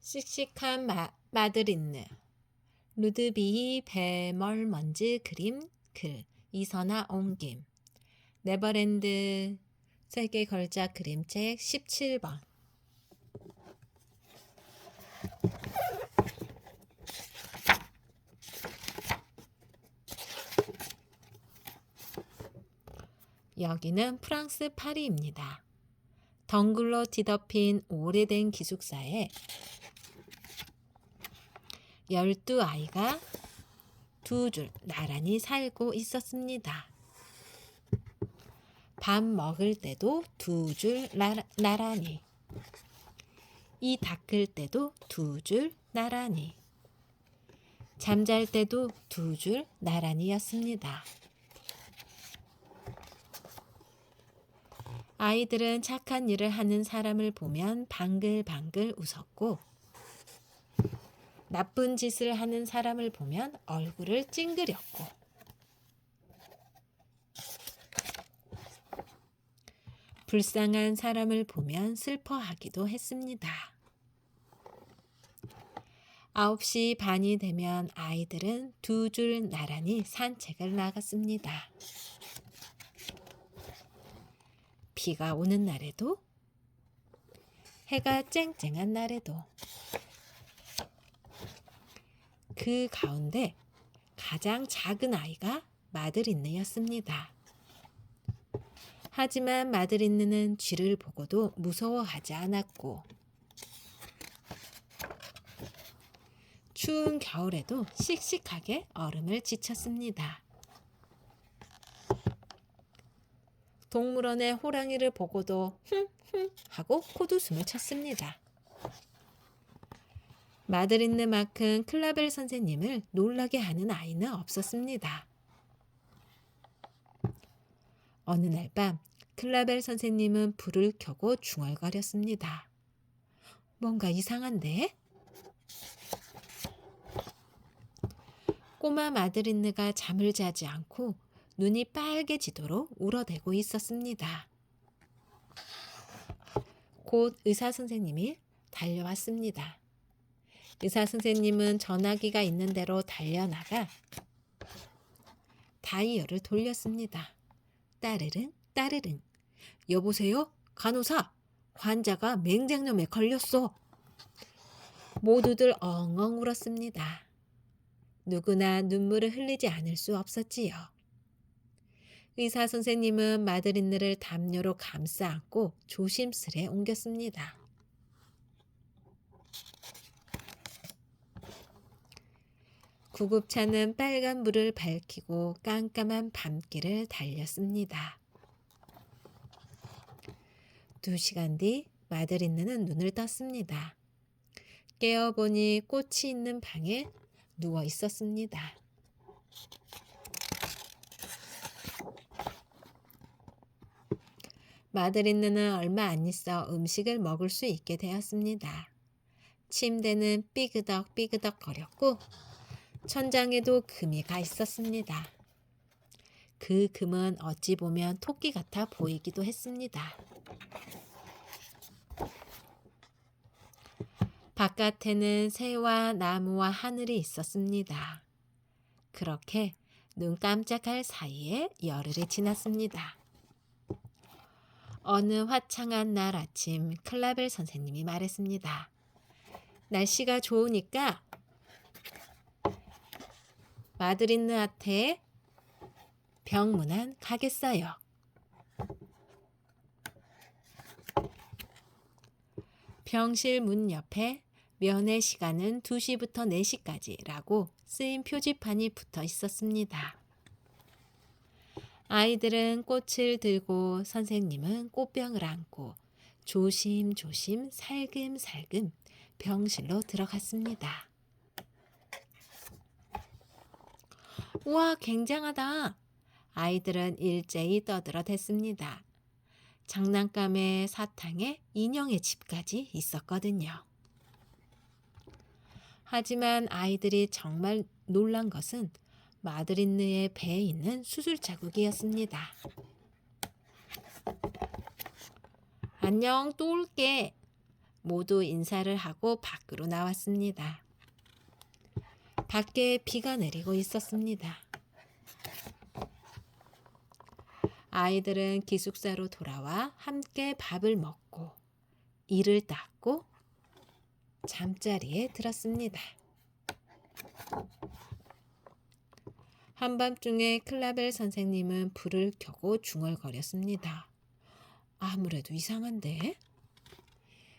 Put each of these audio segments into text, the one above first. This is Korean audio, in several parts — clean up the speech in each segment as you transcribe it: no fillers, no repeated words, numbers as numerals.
씩씩한 마드린느 루드비히 베멀먼즈 그림 글 이선아 옮김 네버랜드 세계 걸작 그림책 17번. 여기는 프랑스 파리입니다. 덩굴로 뒤덮인 오래된 기숙사에 12아이가 두 줄 나란히 살고 있었습니다. 밥 먹을 때도 두 줄 나란히, 이 닦을 때도 두 줄 나란히, 잠잘 때도 두 줄 나란히였습니다. 아이들은 착한 일을 하는 사람을 보면 방글방글 웃었고, 나쁜 짓을 하는 사람을 보면 얼굴을 찡그렸고, 불쌍한 사람을 보면 슬퍼하기도 했습니다. 9시 반이 되면 아이들은 두 줄 나란히 산책을 나갔습니다. 비가 오는 날에도, 해가 쨍쨍한 날에도, 그 가운데 가장 작은 아이가 마드린느였습니다. 하지만 마드린느는 쥐를 보고도 무서워하지 않았고, 추운 겨울에도 씩씩하게 얼음을 지쳤습니다. 동물원의 호랑이를 보고도 흥흥 하고 콧웃음을 쳤습니다. 마드린느만큼 클라벨 선생님을 놀라게 하는 아이는 없었습니다. 어느 날 밤 클라벨 선생님은 불을 켜고 중얼거렸습니다. 뭔가 이상한데? 꼬마 마드린느가 잠을 자지 않고 눈이 빨개지도록 울어대고 있었습니다. 곧 의사 선생님이 달려왔습니다. 의사 선생님은 전화기가 있는 대로 달려나가 다이얼을 돌렸습니다. 따르릉 따르릉. 여보세요? 간호사. 환자가 맹장염에 걸렸어. 모두들 엉엉 울었습니다. 누구나 눈물을 흘리지 않을 수 없었지요. 의사 선생님은 마드린느를 담요로 감싸 안고 조심스레 옮겼습니다. 구급차는 빨간 불을 밝히고 깜깜한 밤길을 달렸습니다. 2시간 뒤 마드린느는 눈을 떴습니다. 깨어보니 꽃이 있는 방에 누워 있었습니다. 마드린느는 얼마 안 있어 음식을 먹을 수 있게 되었습니다. 침대는 삐그덕 거렸고 천장에도 금이 가 있었습니다. 그 금은 어찌 보면 토끼 같아 보이기도 했습니다. 바깥에는 새와 나무와 하늘이 있었습니다. 그렇게 눈 깜짝할 사이에 열흘이 지났습니다. 어느 화창한 날 아침 클라벨 선생님이 말했습니다. 날씨가 좋으니까 마드린느한테 병문안 가겠어요. 병실 문 옆에 면회 시간은 2시부터 4시까지라고 쓰인 표지판이 붙어 있었습니다. 아이들은 꽃을 들고 선생님은 꽃병을 안고 조심조심 살금살금 병실로 들어갔습니다. 우와, 굉장하다. 아이들은 일제히 떠들어댔습니다. 장난감에 사탕에 인형의 집까지 있었거든요. 하지만 아이들이 정말 놀란 것은 마드린느의 배에 있는 수술 자국이었습니다. 안녕, 또 올게. 모두 인사를 하고 밖으로 나왔습니다. 밖에 비가 내리고 있었습니다. 아이들은 기숙사로 돌아와 함께 밥을 먹고 이를 닦고 잠자리에 들었습니다. 한밤중에 클라벨 선생님은 불을 켜고 중얼거렸습니다. 아무래도 이상한데?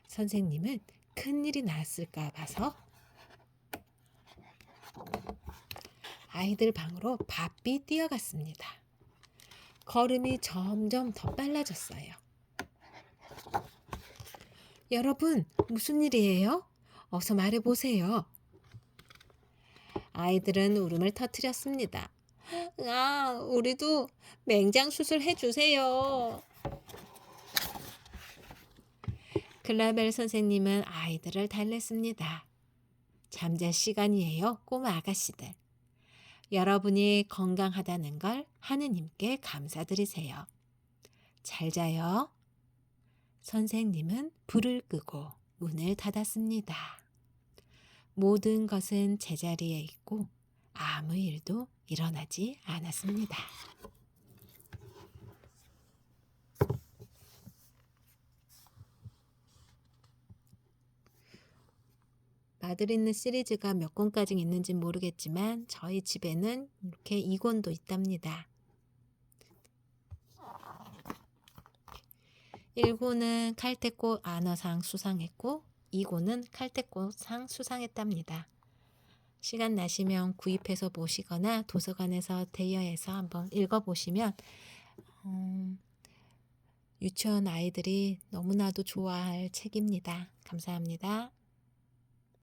선생님은 큰일이 났을까 봐서 아이들 방으로 바삐 뛰어갔습니다. 걸음이 점점 더 빨라졌어요. 여러분, 무슨 일이에요? 어서 말해보세요. 아이들은 울음을 터뜨렸습니다. 우리도 맹장 수술 해주세요. 클라벨 선생님은 아이들을 달랬습니다. 잠잘 시간이에요, 꼬마 아가씨들. 여러분이 건강하다는 걸 하느님께 감사드리세요. 잘 자요. 선생님은 불을 끄고 문을 닫았습니다. 모든 것은 제자리에 있고 아무 일도 일어나지 않았습니다. 마드리드 시리즈가 몇 권까지 있는지 모르겠지만 저희 집에는 이렇게 2권도 있답니다. 1권은 칼퇴꽃 안어상 수상했고 2권은 칼퇴꽃상 수상했답니다. 시간 나시면 구입해서 보시거나 도서관에서 대여해서 한번 읽어보시면 유치원 아이들이 너무나도 좋아할 책입니다. 감사합니다.